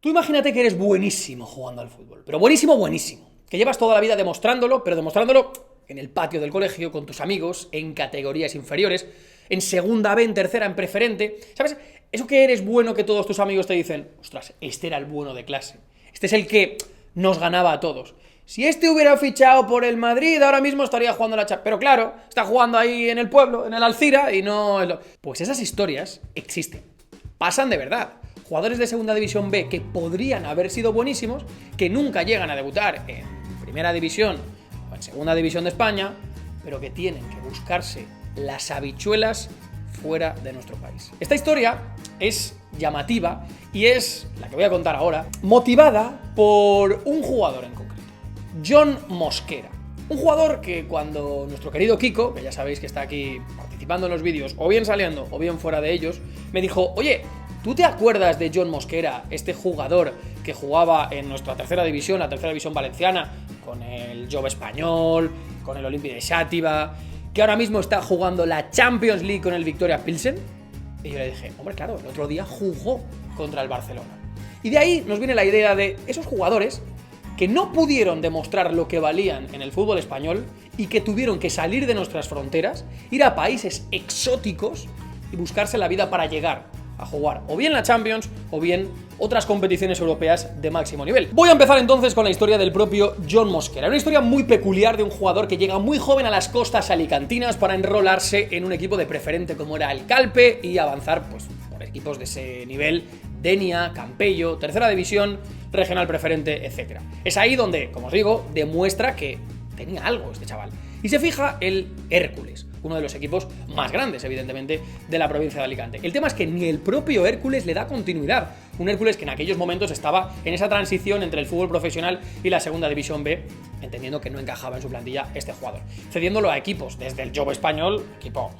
Tú imagínate que eres buenísimo jugando al fútbol, pero buenísimo, buenísimo. Que llevas toda la vida demostrándolo, pero demostrándolo en el patio del colegio, con tus amigos, en categorías inferiores, en segunda B, en tercera, en preferente. ¿Sabes? Eso que eres bueno que todos tus amigos te dicen, ostras, este era el bueno de clase. Este es el que nos ganaba a todos. Si este hubiera fichado por el Madrid, ahora mismo estaría jugando la Champions. Pero claro, está jugando ahí en el pueblo, en el Alcira, y no... Pues esas historias existen. Pasan de verdad. Jugadores de segunda división B que podrían haber sido buenísimos, que nunca llegan a debutar en primera división o en segunda división de España, pero que tienen que buscarse las habichuelas fuera de nuestro país. Esta historia es llamativa y es, la que voy a contar ahora, motivada por un jugador en concreto, Jon Mosquera. Un jugador que cuando nuestro querido Kiko, que ya sabéis que está aquí participando en los vídeos, o bien saliendo o bien fuera de ellos, me dijo, oye, ¿tú te acuerdas de Jon Mosquera, este jugador que jugaba en nuestra tercera división, la tercera división valenciana, con el Jove Espanyol, con el Olympique de Xàtiva, que ahora mismo está jugando la Champions League con el Victoria Pilsen? Y yo le dije, hombre, claro, el otro día jugó contra el Barcelona. Y de ahí nos viene la idea de esos jugadores que no pudieron demostrar lo que valían en el fútbol español y que tuvieron que salir de nuestras fronteras, ir a países exóticos y buscarse la vida para llegar a jugar o bien la Champions o bien otras competiciones europeas de máximo nivel. Voy a empezar entonces con la historia del propio Jon Mosquera, una historia muy peculiar de un jugador que llega muy joven a las costas alicantinas para enrolarse en un equipo de preferente como era el Calpe y avanzar pues por equipos de ese nivel, Denia, Campello, tercera división, regional preferente, etc. Es ahí donde, como os digo, demuestra que tenía algo este chaval. Y se fija el Hércules, uno de los equipos más grandes, evidentemente, de la provincia de Alicante. El tema es que ni el propio Hércules le da continuidad. Un Hércules que en aquellos momentos estaba en esa transición entre el fútbol profesional y la segunda división B, entendiendo que no encajaba en su plantilla este jugador, cediéndolo a equipos desde el Jove Espanyol, equipo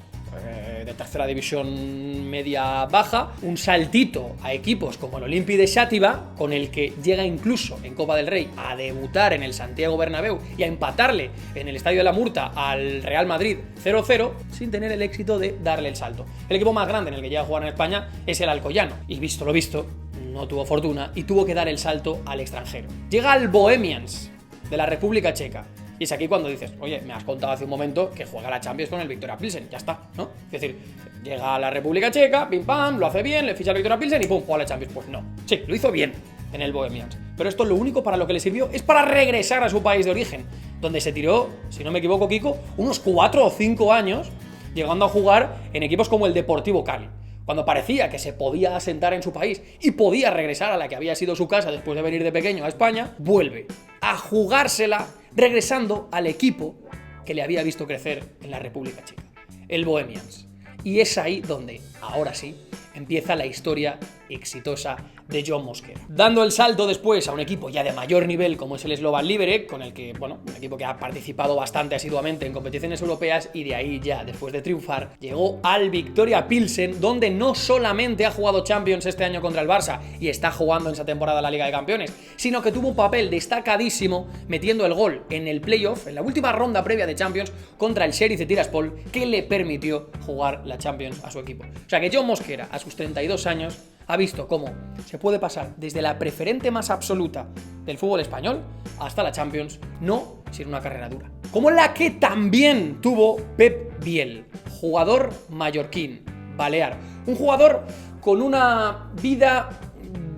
de tercera división media-baja, un saltito a equipos como el Olympique de Xàtiva, con el que llega incluso en Copa del Rey a debutar en el Santiago Bernabéu y a empatarle en el Estadio de la Murta al Real Madrid 0-0, sin tener el éxito de darle el salto. El equipo más grande en el que llega a jugar en España es el Alcoyano, y visto lo visto, no tuvo fortuna y tuvo que dar el salto al extranjero. Llega al Bohemians de la República Checa. Y es aquí cuando dices, oye, me has contado hace un momento que juega la Champions con el Victoria Pilsen, ya está, ¿no? Es decir, llega a la República Checa, pim pam, lo hace bien, le ficha al Victoria Pilsen y pum, juega la Champions. Pues no, sí, lo hizo bien en el Bohemians, pero esto lo único para lo que le sirvió es para regresar a su país de origen, donde se tiró, si no me equivoco, Kiko, unos 4 o 5 años, llegando a jugar en equipos como el Deportivo Cali. Cuando parecía que se podía asentar en su país y podía regresar a la que había sido su casa después de venir de pequeño a España, vuelve a jugársela regresando al equipo que le había visto crecer en la República Checa, el Bohemians. Y es ahí donde, ahora sí, empieza la historia exitosa de Jon Mosquera. Dando el salto después a un equipo ya de mayor nivel como es el Slovan Liberec, con el que, bueno, un equipo que ha participado bastante asiduamente en competiciones europeas, y de ahí ya, después de triunfar, llegó al Victoria Pilsen, donde no solamente ha jugado Champions este año contra el Barça y está jugando en esa temporada la Liga de Campeones, sino que tuvo un papel destacadísimo metiendo el gol en el playoff, en la última ronda previa de Champions, contra el Sheriff de Tiraspol, que le permitió jugar la Champions a su equipo. O sea que Jon Mosquera, a sus 32 años, ha visto cómo se puede pasar desde la preferente más absoluta del fútbol español hasta la Champions, no sin una carrera dura. Como la que también tuvo Pep Biel, jugador mallorquín, balear. Un jugador con una vida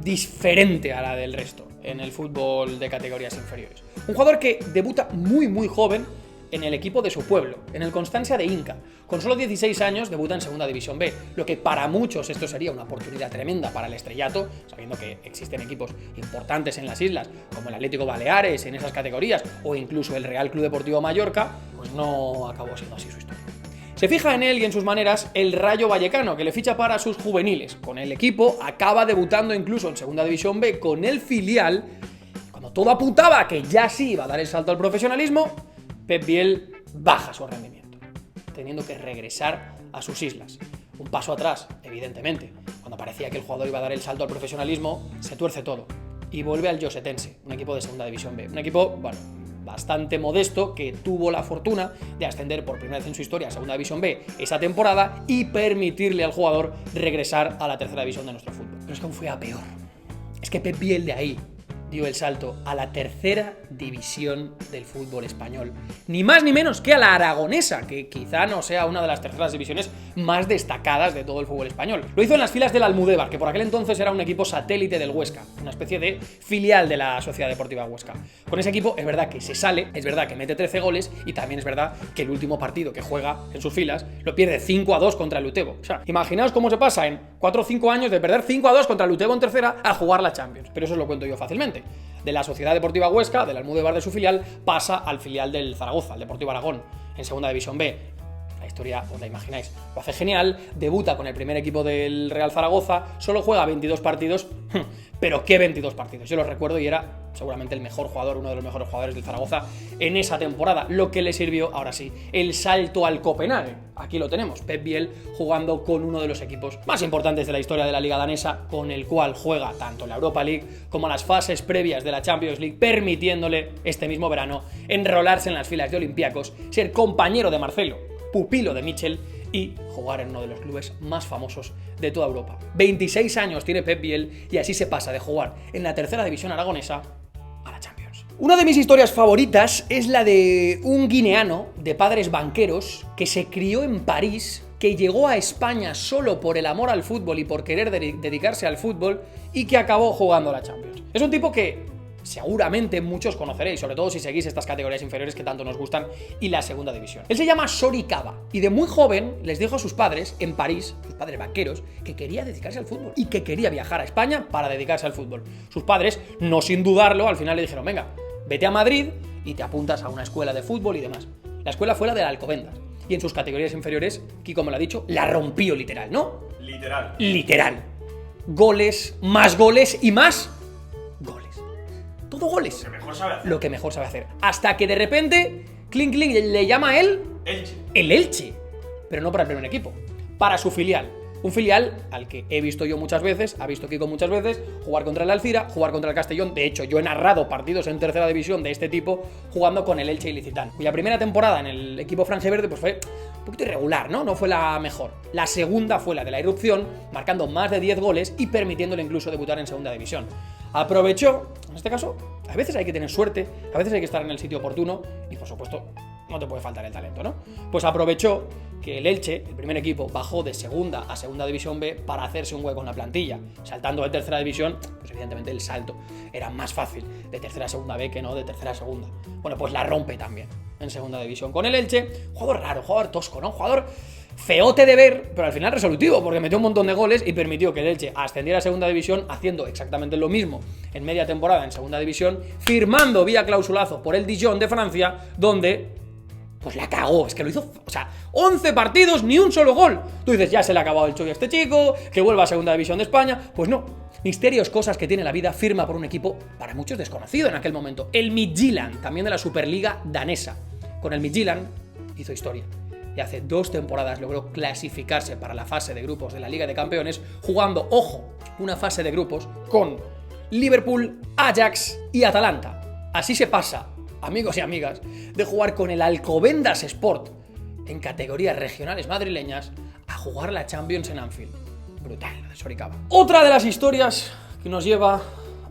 diferente a la del resto en el fútbol de categorías inferiores. Un jugador que debuta muy joven en el equipo de su pueblo, en el Constancia de Inca. Con solo 16 años debuta en segunda división B, lo que para muchos esto sería una oportunidad tremenda para el estrellato, sabiendo que existen equipos importantes en las islas, como el Atlético Baleares en esas categorías, o incluso el Real Club Deportivo Mallorca. Pues no acabó siendo así su historia. Se fija en él y en sus maneras el Rayo Vallecano, que le ficha para sus juveniles. Con el equipo acaba debutando incluso en segunda división B con el filial. Cuando todo apuntaba que ya sí iba a dar el salto al profesionalismo, Pep Biel baja su rendimiento, teniendo que regresar a sus islas. Un paso atrás, evidentemente. Cuando parecía que el jugador iba a dar el salto al profesionalismo, se tuerce todo y vuelve al Josetense, un equipo de segunda división B. Un equipo, bueno, bastante modesto, que tuvo la fortuna de ascender por primera vez en su historia a segunda división B esa temporada y permitirle al jugador regresar a la tercera división de nuestro fútbol. Pero es que aún fue a peor. Es que Pep Biel de ahí dio el salto a la tercera división del fútbol español. Ni más ni menos que a la aragonesa, que quizá no sea una de las terceras divisiones más destacadas de todo el fútbol español. Lo hizo en las filas del Almudévar, que por aquel entonces era un equipo satélite del Huesca, una especie de filial de la Sociedad Deportiva Huesca. Con ese equipo es verdad que se sale, es verdad que mete 13 goles y también es verdad que el último partido que juega en sus filas lo pierde 5-2 contra el Utebo. O sea, imaginaos cómo se pasa en 4 o 5 años de perder 5-2 contra el Utebo en tercera a jugar la Champions. Pero eso os lo cuento yo fácilmente. De la Sociedad Deportiva Huesca, del Almudévar de su filial, pasa al filial del Zaragoza, el Deportivo Aragón, en Segunda División B. La historia, os la imagináis, lo hace genial, debuta con el primer equipo del Real Zaragoza, solo juega 22 partidos, pero ¿qué 22 partidos? Yo los recuerdo y era seguramente el mejor jugador, uno de los mejores jugadores del Zaragoza en esa temporada, lo que le sirvió, ahora sí, el salto al Copenhague. Aquí lo tenemos, Pep Biel jugando con uno de los equipos más importantes de la historia de la liga danesa, con el cual juega tanto la Europa League como las fases previas de la Champions League, permitiéndole este mismo verano enrolarse en las filas de Olympiacos, ser compañero de Marcelo, pupilo de Michel y jugar en uno de los clubes más famosos de toda Europa. 26 años tiene Pep Biel y así se pasa de jugar en la tercera división aragonesa a la Champions. Una de mis historias favoritas es la de un guineano de padres banqueros que se crió en París, que llegó a España solo por el amor al fútbol y por querer dedicarse al fútbol y que acabó jugando a la Champions. Es un tipo que seguramente muchos conoceréis, sobre todo si seguís estas categorías inferiores que tanto nos gustan y la segunda división. Él se llama Sori Kaba y de muy joven les dijo a sus padres en París, sus padres banqueros, que quería dedicarse al fútbol y que quería viajar a España para dedicarse al fútbol. Sus padres, no sin dudarlo, al final le dijeron: venga, vete a Madrid y te apuntas a una escuela de fútbol y demás. La escuela fue la de la Alcobendas y en sus categorías inferiores, Kiko me lo ha dicho, la rompió literal, ¿no? Literal. Goles, más goles y más goles. Todo goles. Lo que mejor sabe hacer. Hasta que de repente, clink clink, le llama a él el Elche. Pero no para el primer equipo, para su filial. Un filial al que he visto yo muchas veces, ha visto Kiko muchas veces, jugar contra el Alcira, jugar contra el Castellón. De hecho, yo he narrado partidos en tercera división de este tipo jugando con el Elche ilicitano, cuya primera temporada en el equipo franjiverde pues fue un poquito irregular, ¿no? No fue la mejor. La segunda fue la de la irrupción, marcando más de 10 goles y permitiéndole incluso debutar en segunda división. Aprovechó, en este caso, a veces hay que tener suerte, a veces hay que estar en el sitio oportuno y, por supuesto, no te puede faltar el talento, ¿no? Pues aprovechó que el Elche, el primer equipo, bajó de segunda a segunda división B para hacerse un hueco en la plantilla. Saltando de tercera división, pues evidentemente el salto era más fácil de tercera a segunda B que no de tercera a segunda. Bueno, pues la rompe también en segunda división con el Elche. Jugador raro, jugador tosco, ¿no? Jugador feote de ver, pero al final resolutivo, porque metió un montón de goles y permitió que el Elche ascendiera a segunda división haciendo exactamente lo mismo en media temporada en segunda división, firmando vía clausulazo por el Dijon de Francia, donde pues la cagó. Es que lo hizo, o sea, 11 partidos, ni un solo gol. Tú dices, ya se le ha acabado el chollo a este chico, que vuelva a segunda división de España. Pues no, misterios, cosas que tiene la vida. Firma por un equipo para muchos desconocido en aquel momento, el Midtjylland, también de la Superliga danesa. Con el Midtjylland hizo historia y hace 2 temporadas logró clasificarse para la fase de grupos de la Liga de Campeones, jugando, ojo, una fase de grupos con Liverpool, Ajax y Atalanta. Así se pasa, amigos y amigas, de jugar con el Alcobendas Sport en categorías regionales madrileñas a jugar la Champions en Anfield. Brutal, la de Sori Kaba. Otra de las historias que nos lleva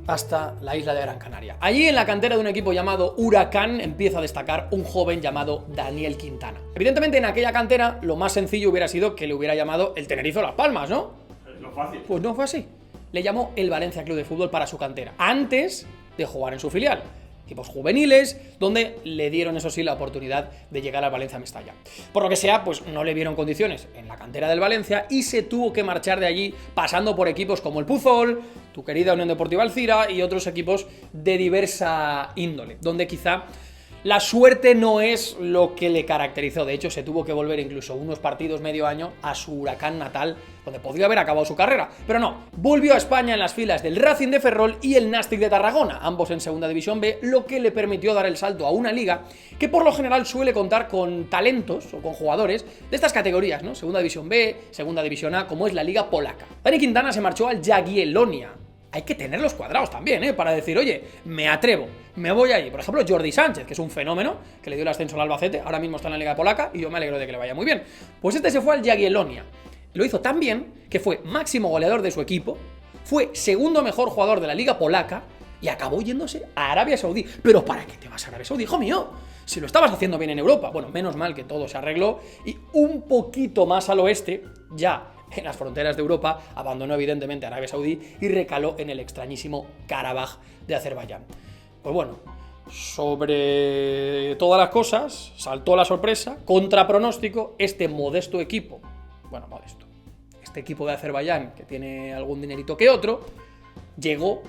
hasta la isla de Gran Canaria. Allí, en la cantera de un equipo llamado Huracán, empieza a destacar un joven llamado Daniel Quintana. Evidentemente, en aquella cantera, lo más sencillo hubiera sido que le hubiera llamado el Tenerife o Las Palmas, ¿no? Es lo fácil. Pues no fue así. Le llamó el Valencia Club de Fútbol para su cantera, antes de jugar en su filial. Equipos juveniles, donde le dieron, eso sí, la oportunidad de llegar al Valencia Mestalla. Por lo que sea, pues no le vieron condiciones en la cantera del Valencia y se tuvo que marchar de allí, pasando por equipos como el Puzol, tu querida Unión Deportiva Alcira y otros equipos de diversa índole, donde quizá la suerte no es lo que le caracterizó. De hecho, se tuvo que volver incluso unos partidos medio año a su Huracán natal, donde podría haber acabado su carrera. Pero no, volvió a España en las filas del Racing de Ferrol y el Nàstic de Tarragona, ambos en segunda división B, lo que le permitió dar el salto a una liga que por lo general suele contar con talentos o con jugadores de estas categorías, ¿no? Segunda división B, segunda división A, como es la liga polaca. Dani Quintana se marchó al Jagiellonia. Hay que tener los cuadrados también, para decir, oye, me atrevo, me voy allí. Por ejemplo, Jordi Sánchez, que es un fenómeno, que le dio el ascenso al Albacete, ahora mismo está en la Liga Polaca y yo me alegro de que le vaya muy bien. Pues este se fue al Jagiellonia. Lo hizo tan bien que fue máximo goleador de su equipo, fue segundo mejor jugador de la liga polaca y acabó yéndose a Arabia Saudí. ¿Pero para qué te vas a Arabia Saudí, hijo mío? Si lo estabas haciendo bien en Europa. Bueno, menos mal que todo se arregló y un poquito más al oeste, ya en las fronteras de Europa, abandonó evidentemente Arabia Saudí y recaló en el extrañísimo Karabaj de Azerbaiyán. Pues bueno, sobre todas las cosas, saltó la sorpresa, contra pronóstico, este modesto equipo, bueno, modesto, este equipo de Azerbaiyán, que tiene algún dinerito que otro, llegó,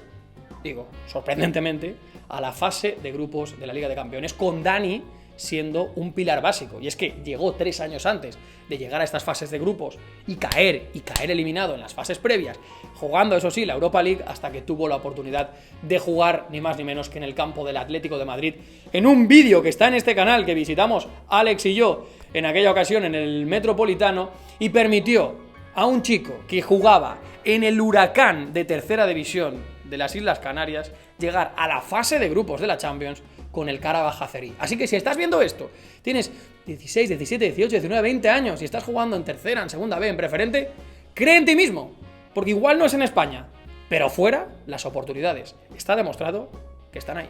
digo, sorprendentemente, a la fase de grupos de la Liga de Campeones, con Dani siendo un pilar básico. Y es que llegó 3 años antes de llegar a estas fases de grupos y caer eliminado en las fases previas, jugando, eso sí, la Europa League, hasta que tuvo la oportunidad de jugar ni más ni menos que en el campo del Atlético de Madrid, en un vídeo que está en este canal, que visitamos Alex y yo en aquella ocasión en el Metropolitano, y permitió a un chico que jugaba en el Huracán de tercera división de las Islas Canarias llegar a la fase de grupos de la Champions con el Karabaj azerí. Así que si estás viendo esto, tienes 16, 17, 18, 19, 20 años y estás jugando en tercera, en segunda B, en preferente, cree en ti mismo, porque igual no es en España, pero fuera las oportunidades. Está demostrado que están ahí.